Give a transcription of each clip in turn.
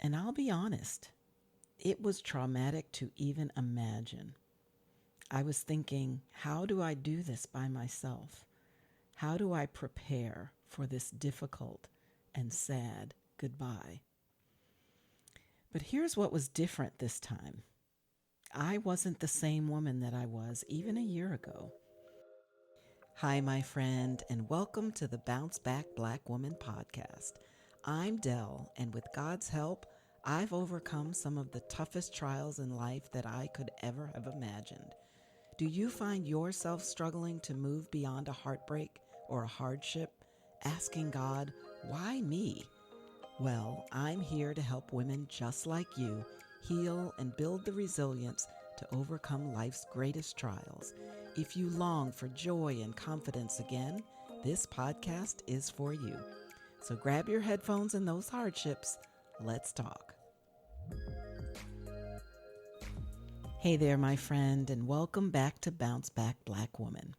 And I'll be honest, it was traumatic to even imagine. I was thinking, how do I do this by myself? How do I prepare for this difficult and sad goodbye? But here's what was different this time. I wasn't the same woman that I was even a year ago. Hi, my friend, and welcome to the Bounce Back Black Woman podcast. I'm Dell, and with God's help, I've overcome some of the toughest trials in life that I could ever have imagined. Do you find yourself struggling to move beyond a heartbreak or a hardship, asking God, why me? Well, I'm here to help women just like you heal and build the resilience to overcome life's greatest trials. If you long for joy and confidence again, this podcast is for you. So grab your headphones and those hardships. Let's talk. Hey there, my friend, and welcome back to Bounce Back Black Woman.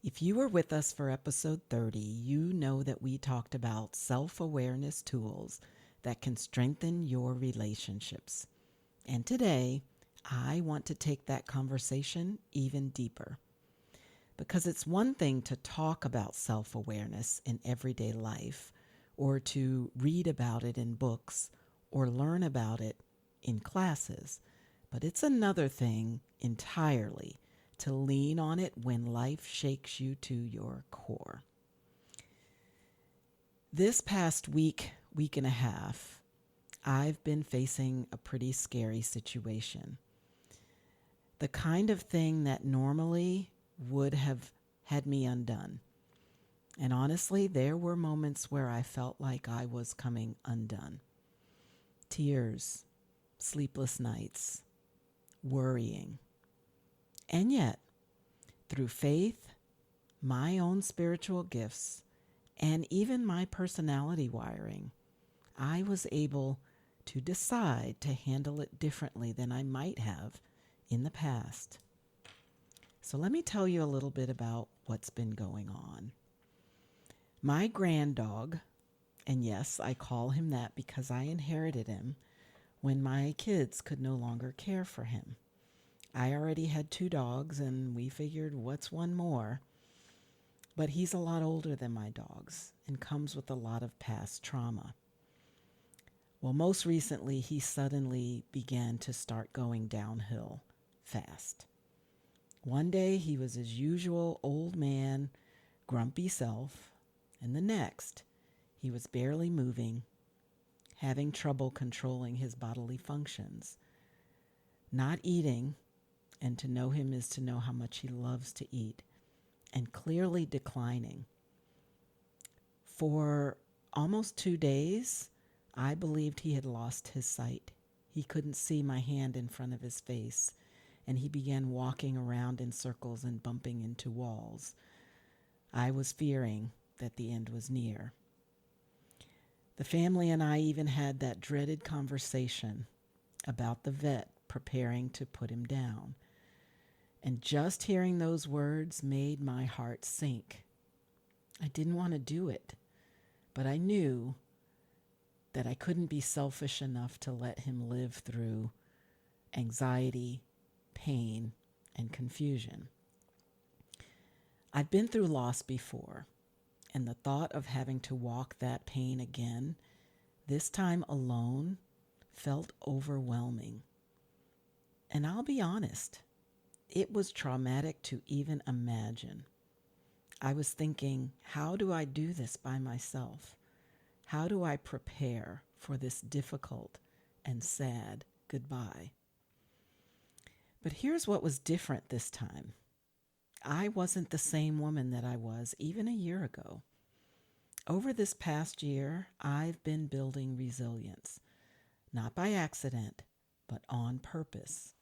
If you were with us for episode 30, you know that we talked about self-awareness tools that can strengthen your relationships. And today, I want to take that conversation even deeper. Because it's one thing to talk about self-awareness in everyday life, or to read about it in books, or learn about it in classes. But it's another thing entirely to lean on it when life shakes you to your core. This past week and a half, I've been facing a pretty scary situation. The kind of thing that normally would have had me undone. And honestly, there were moments where I felt like I was coming undone. Tears, sleepless nights, worrying. And yet, through faith, my own spiritual gifts, and even my personality wiring, I was able to decide to handle it differently than I might have in the past. So let me tell you a little bit about what's been going on. My grand dog, and yes, I call him that because I inherited him when my kids could no longer care for him. I already had 2 dogs, and we figured, what's one more? But he's a lot older than my dogs and comes with a lot of past trauma. Well, most recently, he suddenly began to start going downhill fast. One day, he was his usual old man, grumpy self, and the next, he was barely moving, having trouble controlling his bodily functions, not eating, and to know him is to know how much he loves to eat, and clearly declining. For almost 2 days, I believed he had lost his sight. He couldn't see my hand in front of his face, and he began walking around in circles and bumping into walls. I was fearing that the end was near. The family and I even had that dreaded conversation about the vet preparing to put him down. And just hearing those words made my heart sink. I didn't want to do it, but I knew that I couldn't be selfish enough to let him live through anxiety, pain, and confusion. I've been through loss before, and the thought of having to walk that pain again, this time alone, felt overwhelming. And I'll be honest, it was traumatic to even imagine. I was thinking, how do I do this by myself? How do I prepare for this difficult and sad goodbye? But here's what was different this time. I wasn't the same woman that I was even a year ago. Over this past year, I've been building resilience, not by accident, but on purpose.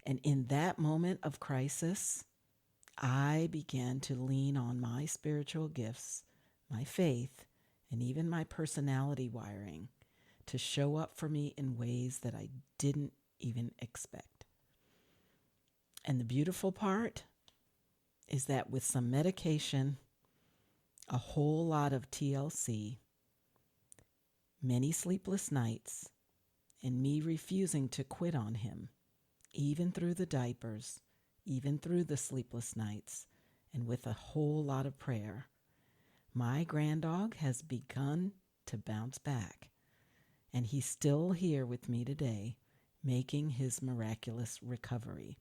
And in that moment of crisis, I began to lean on my spiritual gifts, my faith, and even my personality wiring to show up for me in ways that I didn't even expect. And the beautiful part is that with some medication, a whole lot of TLC, many sleepless nights, and me refusing to quit on him, even through the diapers, even through the sleepless nights, and with a whole lot of prayer, my granddog has begun to bounce back, and he's still here with me today, making his miraculous recovery.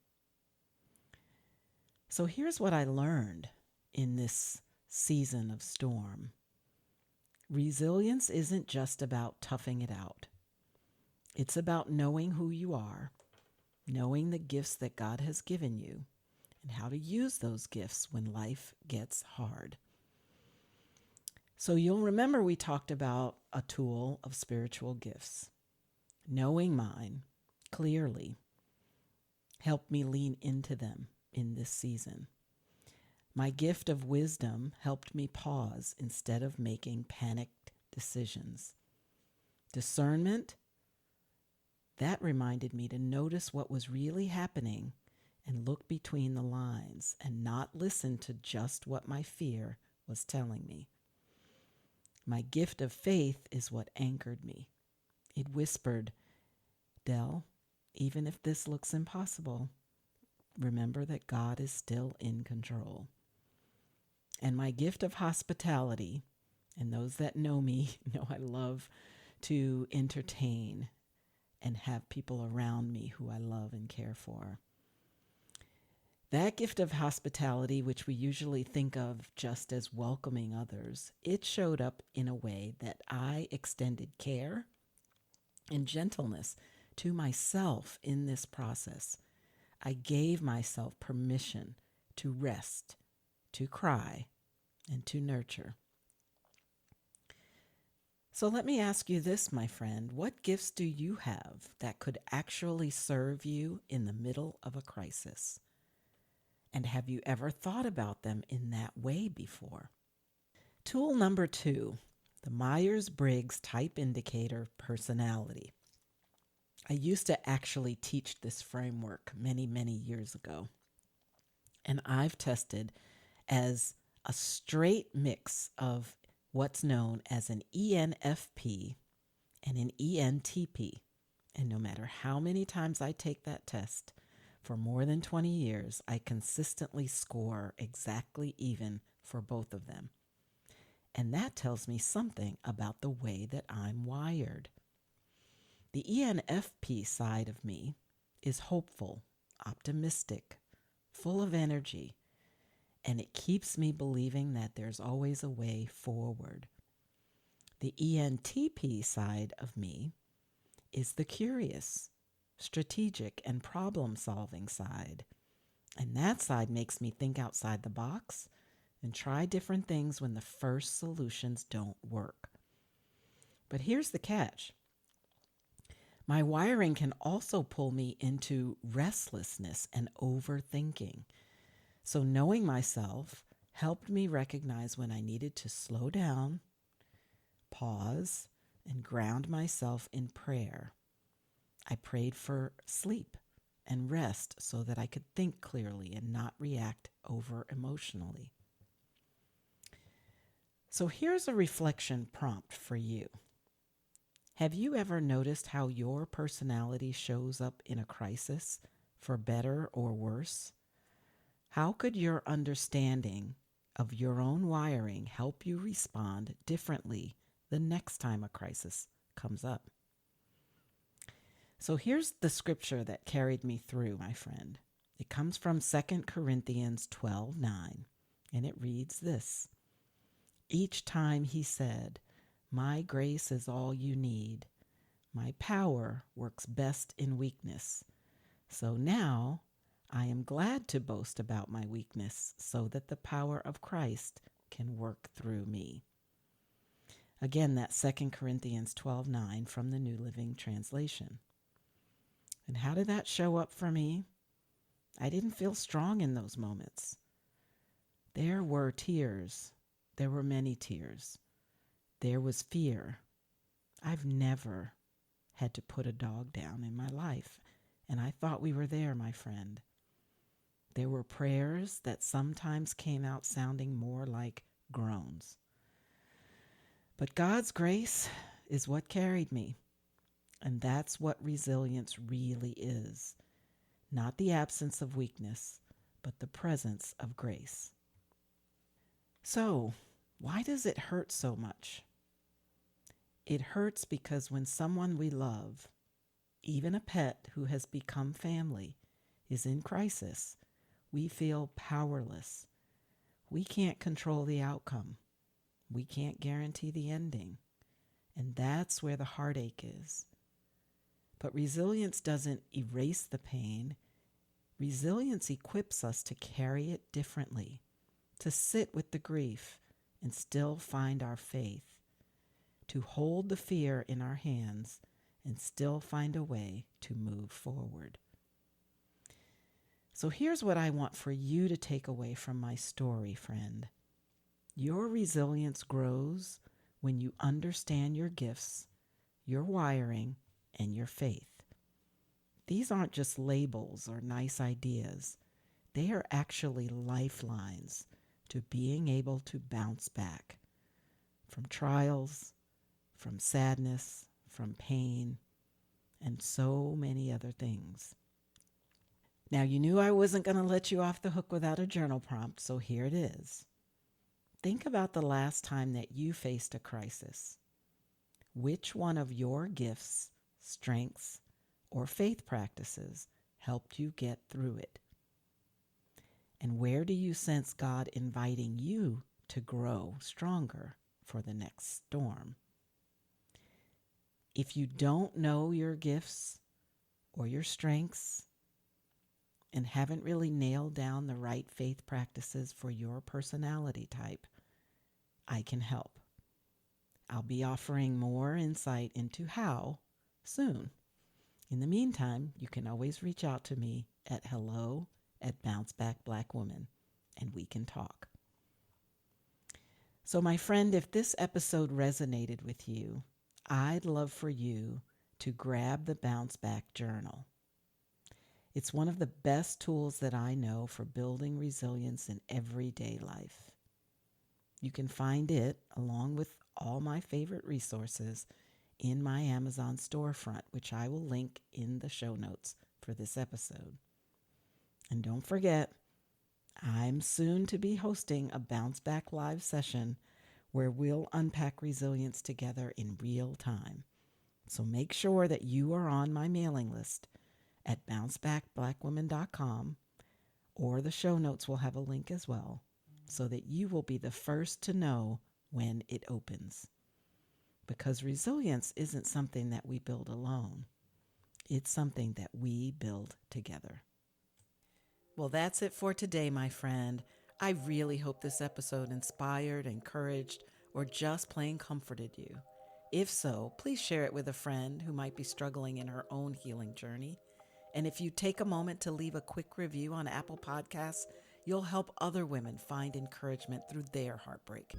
So here's what I learned in this season of storm. Resilience isn't just about toughing it out. It's about knowing who you are, knowing the gifts that God has given you, and how to use those gifts when life gets hard. So you'll remember we talked about a tool of spiritual gifts. Knowing mine clearly helped me lean into them in this season. My gift of wisdom helped me pause instead of making panicked decisions. Discernment, that reminded me to notice what was really happening and look between the lines and not listen to just what my fear was telling me. My gift of faith is what anchored me. It whispered, Del, even if this looks impossible, remember that God is still in control. And my gift of hospitality, and those that know me know I love to entertain and have people around me who I love and care for. That gift of hospitality, which we usually think of just as welcoming others, it showed up in a way that I extended care and gentleness to myself in this process. I gave myself permission to rest, to cry, and to nurture. So let me ask you this, my friend. What gifts do you have that could actually serve you in the middle of a crisis? And have you ever thought about them in that way before? Tool number 2, the Myers-Briggs Type Indicator Personality. I used to actually teach this framework many, many years ago. And I've tested as a straight mix of what's known as an ENFP and an ENTP. And no matter how many times I take that test, for more than 20 years, I consistently score exactly even for both of them. And that tells me something about the way that I'm wired. The ENFP side of me is hopeful, optimistic, full of energy, and it keeps me believing that there's always a way forward. The ENTP side of me is the curious, strategic, and problem-solving side. And that side makes me think outside the box and try different things when the first solutions don't work. But here's the catch. My wiring can also pull me into restlessness and overthinking. So knowing myself helped me recognize when I needed to slow down, pause, and ground myself in prayer. I prayed for sleep and rest so that I could think clearly and not react over emotionally. So here's a reflection prompt for you. Have you ever noticed how your personality shows up in a crisis, for better or worse? How could your understanding of your own wiring help you respond differently the next time a crisis comes up? So here's the scripture that carried me through, my friend. It comes from 2 Corinthians 12:9, and it reads this. Each time he said, "My grace is all you need. My power works best in weakness. So now I am glad to boast about my weakness so that the power of Christ can work through me." Again, that's 2 Corinthians 12:9 from the New Living Translation. And how did that show up for me? I didn't feel strong in those moments. There were tears. There were many tears. There was fear. I've never had to put a dog down in my life, and I thought we were there, my friend. There were prayers that sometimes came out sounding more like groans. But God's grace is what carried me. And that's what resilience really is. Not the absence of weakness, but the presence of grace. So, why does it hurt so much? It hurts because when someone we love, even a pet who has become family, is in crisis, we feel powerless. We can't control the outcome. We can't guarantee the ending. And that's where the heartache is. But resilience doesn't erase the pain. Resilience equips us to carry it differently, to sit with the grief and still find our faith, to hold the fear in our hands and still find a way to move forward. So here's what I want for you to take away from my story, friend. Your resilience grows when you understand your gifts, your wiring, and your faith. These aren't just labels or nice ideas. They are actually lifelines to being able to bounce back from trials, from sadness, from pain, and so many other things. Now, you knew I wasn't going to let you off the hook without a journal prompt, so here it is. Think about the last time that you faced a crisis. Which one of your gifts, strengths, or faith practices helped you get through it? And where do you sense God inviting you to grow stronger for the next storm? If you don't know your gifts or your strengths and haven't really nailed down the right faith practices for your personality type, I can help. I'll be offering more insight into how soon. In the meantime, you can always reach out to me at hello@bouncebackblackwoman, and we can talk. So my friend, if this episode resonated with you, I'd love for you to grab the Bounce Back Journal. It's one of the best tools that I know for building resilience in everyday life. You can find it, along with all my favorite resources, in my Amazon storefront, which I will link in the show notes for this episode. And don't forget, I'm soon to be hosting a Bounce Back Live session where we'll unpack resilience together in real time. So make sure that you are on my mailing list at bouncebackblackwoman.com, or the show notes will have a link as well, so that you will be the first to know when it opens. Because resilience isn't something that we build alone. It's something that we build together. Well, that's it for today, my friend. I really hope this episode inspired, encouraged, or just plain comforted you. If so, please share it with a friend who might be struggling in her own healing journey. And if you take a moment to leave a quick review on Apple Podcasts, you'll help other women find encouragement through their heartbreak.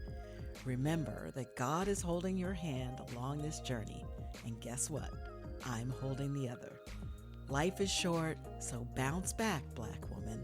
Remember that God is holding your hand along this journey, and guess what? I'm holding the other. Life is short, so bounce back, Black woman.